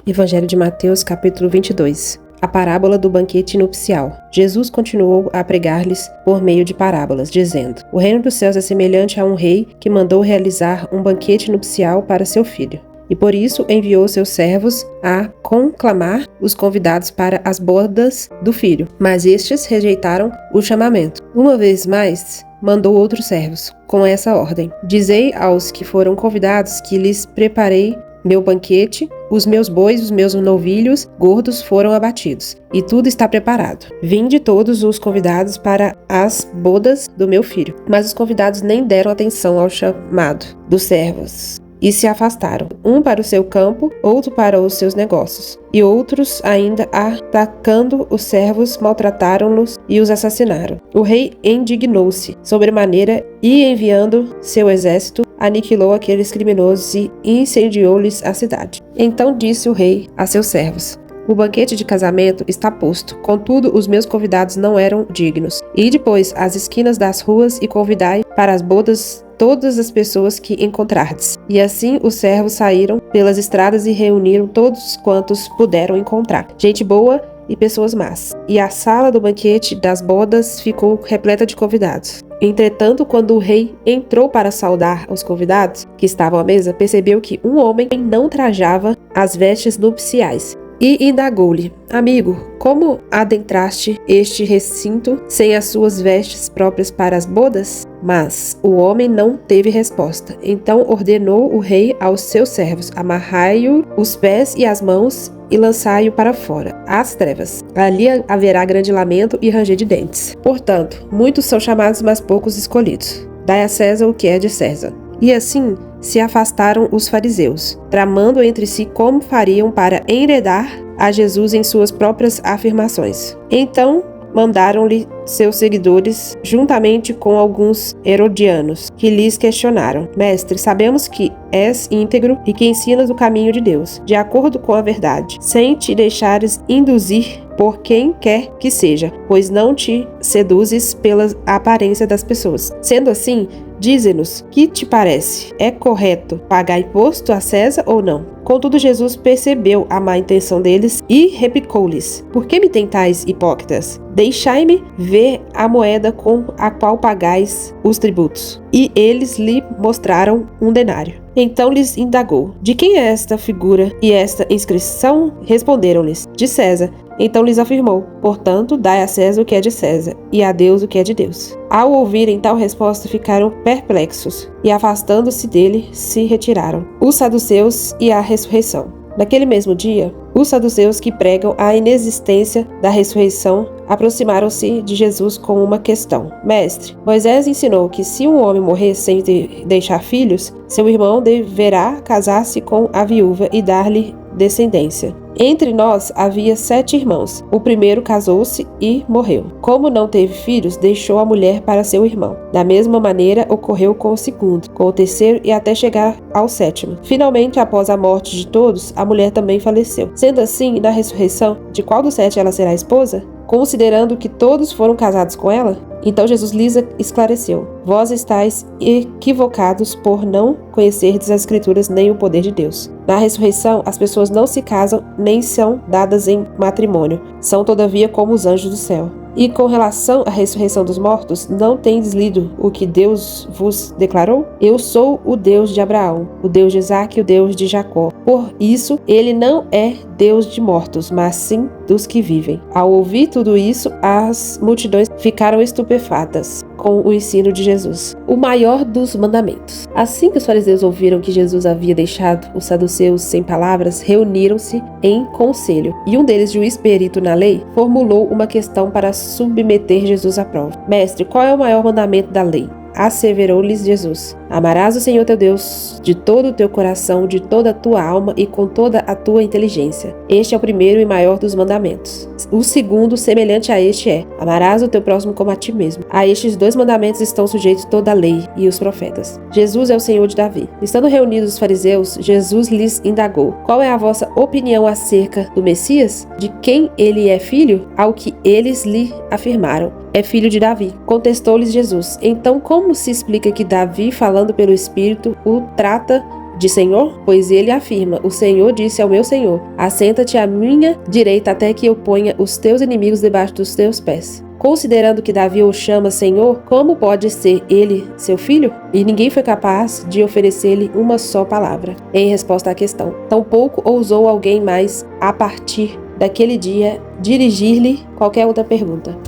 Evangelho de Mateus, capítulo 22. A parábola do banquete nupcial. Jesus continuou a pregar-lhes por meio de parábolas, dizendo: O reino dos céus é semelhante a um rei que mandou realizar um banquete nupcial para seu filho. E por isso enviou seus servos a conclamar os convidados para as bodas do filho. Mas estes rejeitaram o chamamento. Uma vez mais, mandou outros servos, com essa ordem: Dizei aos que foram convidados que lhes preparei meu banquete, os meus bois, os meus novilhos gordos foram abatidos, e tudo está preparado. Vinde todos os convidados para as bodas do meu filho. Mas os convidados nem deram atenção ao chamado dos servos, e se afastaram, um para o seu campo, outro para os seus negócios. E outros, ainda atacando os servos, maltrataram-nos e os assassinaram. O rei indignou-se sobremaneira e, enviando seu exército, aniquilou aqueles criminosos e incendiou-lhes a cidade. Então disse o rei a seus servos: O banquete de casamento está posto, contudo os meus convidados não eram dignos. E depois às esquinas das ruas e convidai para as bodas todas as pessoas que encontrardes. E assim os servos saíram pelas estradas e reuniram todos quantos puderam encontrar, gente boa e pessoas más. E a sala do banquete das bodas ficou repleta de convidados. Entretanto, quando o rei entrou para saudar os convidados que estavam à mesa, percebeu que um homem não trajava as vestes nupciais. E indagou-lhe: Amigo, como adentraste este recinto sem as suas vestes próprias para as bodas? Mas o homem não teve resposta. Então ordenou o rei aos seus servos: Amarrai-o os pés e as mãos e lançai-o para fora, às trevas. Ali haverá grande lamento e ranger de dentes. Portanto, muitos são chamados, mas poucos escolhidos. Dai a César o que é de César. E assim se afastaram os fariseus, tramando entre si como fariam para enredar a Jesus em suas próprias afirmações. Então mandaram-lhe seus seguidores, juntamente com alguns herodianos, que lhes questionaram: Mestre, sabemos que és íntegro e que ensinas o caminho de Deus, de acordo com a verdade, sem te deixares induzir por quem quer que seja, pois não te seduzes pela aparência das pessoas. Sendo assim, dize-nos, que te parece? É correto pagar imposto a César ou não? Contudo, Jesus percebeu a má intenção deles e replicou-lhes: Por que me tentais, hipócritas? Deixai-me ver a moeda com a qual pagais os tributos. E eles lhe mostraram um denário. Então lhes indagou: De quem é esta figura e esta inscrição? Responderam-lhes: De César. Então lhes afirmou: Portanto, dai a César o que é de César, e a Deus o que é de Deus. Ao ouvirem tal resposta, ficaram perplexos, e afastando-se dele, se retiraram. Os saduceus e a ressurreição. Naquele mesmo dia, os saduceus, que pregam a inexistência da ressurreição, aproximaram-se de Jesus com uma questão: Mestre, Moisés ensinou que se um homem morrer sem deixar filhos, seu irmão deverá casar-se com a viúva e dar-lhe descendência. Entre nós havia 7 irmãos. O primeiro casou-se e morreu. Como não teve filhos, deixou a mulher para seu irmão. Da mesma maneira ocorreu com o segundo, com o terceiro e até chegar ao 7º. Finalmente, após a morte de todos, a mulher também faleceu. Sendo assim, na ressurreição, de qual dos 7 ela será esposa? Considerando que todos foram casados com ela? Então Jesus lhes esclareceu: Vós estáis equivocados por não conhecerdes as Escrituras nem o poder de Deus. Na ressurreição, as pessoas não se casam nem são dadas em matrimônio. São, todavia, como os anjos do céu. E com relação à ressurreição dos mortos, não tendes lido o que Deus vos declarou? Eu sou o Deus de Abraão, o Deus de Isaque e o Deus de Jacó. Por isso, ele não é Deus de mortos, mas sim dos que vivem. Ao ouvir tudo isso, as multidões ficaram estupefatas com o ensino de Jesus, o maior dos mandamentos. Assim que os fariseus ouviram que Jesus havia deixado os saduceus sem palavras, reuniram-se em conselho. E um deles, juiz perito na lei, formulou uma questão para submeter Jesus à prova: Mestre, qual é o maior mandamento da lei? Asseverou-lhes Jesus: Amarás o Senhor teu Deus de todo o teu coração, de toda a tua alma e com toda a tua inteligência. Este é o primeiro e maior dos mandamentos. O segundo, semelhante a este, é: Amarás o teu próximo como a ti mesmo. A estes 2 mandamentos estão sujeitos toda a lei e os profetas. Jesus é o Senhor de Davi. Estando reunidos os fariseus, Jesus lhes indagou: Qual é a vossa opinião acerca do Messias? De quem ele é filho? Ao que eles lhe afirmaram: É filho de Davi. Contestou-lhes Jesus: Então como se explica que Davi, falando pelo Espírito, o trata de Senhor? Pois ele afirma: o Senhor disse ao meu Senhor: assenta-te à minha direita até que eu ponha os teus inimigos debaixo dos teus pés. Considerando que Davi o chama Senhor, como pode ser ele seu filho? E ninguém foi capaz de oferecer-lhe uma só palavra em resposta à questão. Tampouco ousou alguém mais, a partir daquele dia, dirigir-lhe qualquer outra pergunta.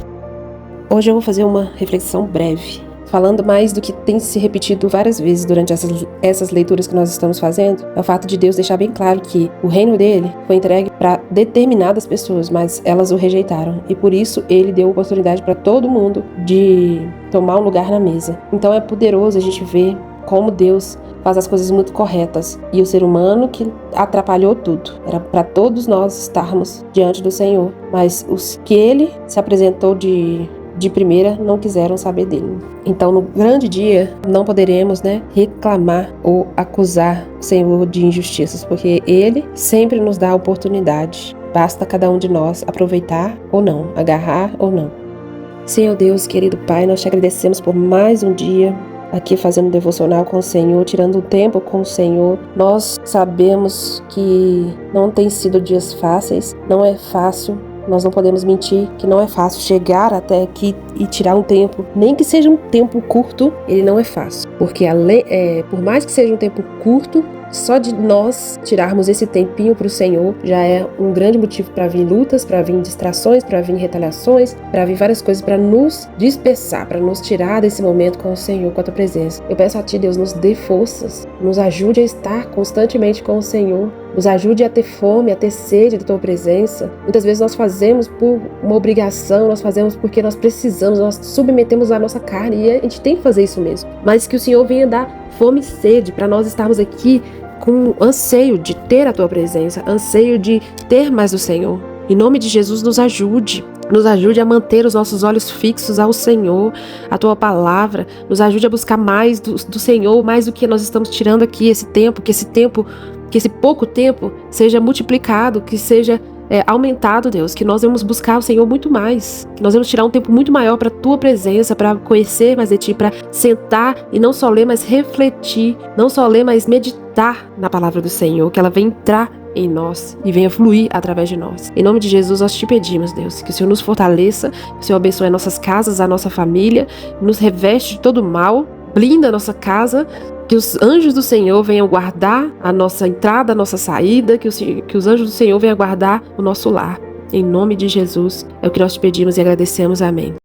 Hoje eu vou fazer uma reflexão breve, falando mais do que tem se repetido várias vezes durante essas leituras que nós estamos fazendo, é o fato de Deus deixar bem claro que o reino dele foi entregue para determinadas pessoas, mas elas o rejeitaram, e por isso ele deu oportunidade para todo mundo de tomar um lugar na mesa. Então é poderoso a gente ver como Deus faz as coisas muito corretas, e o ser humano que atrapalhou tudo. Era para todos nós estarmos diante do Senhor, mas os que ele se apresentou de primeira não quiseram saber dele. Então, no grande dia, não poderemos, reclamar ou acusar o Senhor de injustiças, porque ele sempre nos dá a oportunidade. Basta cada um de nós aproveitar ou não, agarrar ou não. Senhor Deus, querido Pai, nós te agradecemos por mais um dia aqui fazendo devocional com o Senhor, tirando um tempo com o Senhor. Nós sabemos que não tem sido dias fáceis, não é fácil. Nós não podemos mentir que não é fácil chegar até aqui e tirar um tempo, nem que seja um tempo curto, ele não é fácil. Porque por mais que seja um tempo curto, só de nós tirarmos esse tempinho para o Senhor já é um grande motivo para vir lutas, para vir distrações, para vir retaliações, para vir várias coisas para nos dispersar, para nos tirar desse momento com o Senhor, com a tua presença. Eu peço a ti, Deus, nos dê forças, nos ajude a estar constantemente com o Senhor, nos ajude a ter fome, a ter sede da tua presença. Muitas vezes nós fazemos por uma obrigação, nós fazemos porque nós precisamos, nós submetemos a nossa carne, e a gente tem que fazer isso mesmo. Mas que o Senhor venha dar fome e sede para nós estarmos aqui com anseio de ter a tua presença, anseio de ter mais do Senhor. Em nome de Jesus, nos ajude a manter os nossos olhos fixos ao Senhor, a tua palavra, nos ajude a buscar mais do Senhor, mais do que nós estamos tirando aqui esse tempo, que esse pouco tempo seja multiplicado, que seja aumentado, Deus, que nós vamos buscar o Senhor muito mais, que nós vamos tirar um tempo muito maior para a tua presença, para conhecer mais de ti, para sentar e não só ler, mas refletir, não só ler, mas meditar na palavra do Senhor, que ela venha entrar em nós e venha fluir através de nós. Em nome de Jesus, nós te pedimos, Deus, que o Senhor nos fortaleça, que o Senhor abençoe nossas casas, a nossa família, nos reveste de todo mal, blinda a nossa casa, que os anjos do Senhor venham guardar a nossa entrada, a nossa saída, que os anjos do Senhor venham guardar o nosso lar. Em nome de Jesus, é o que nós te pedimos e agradecemos. Amém.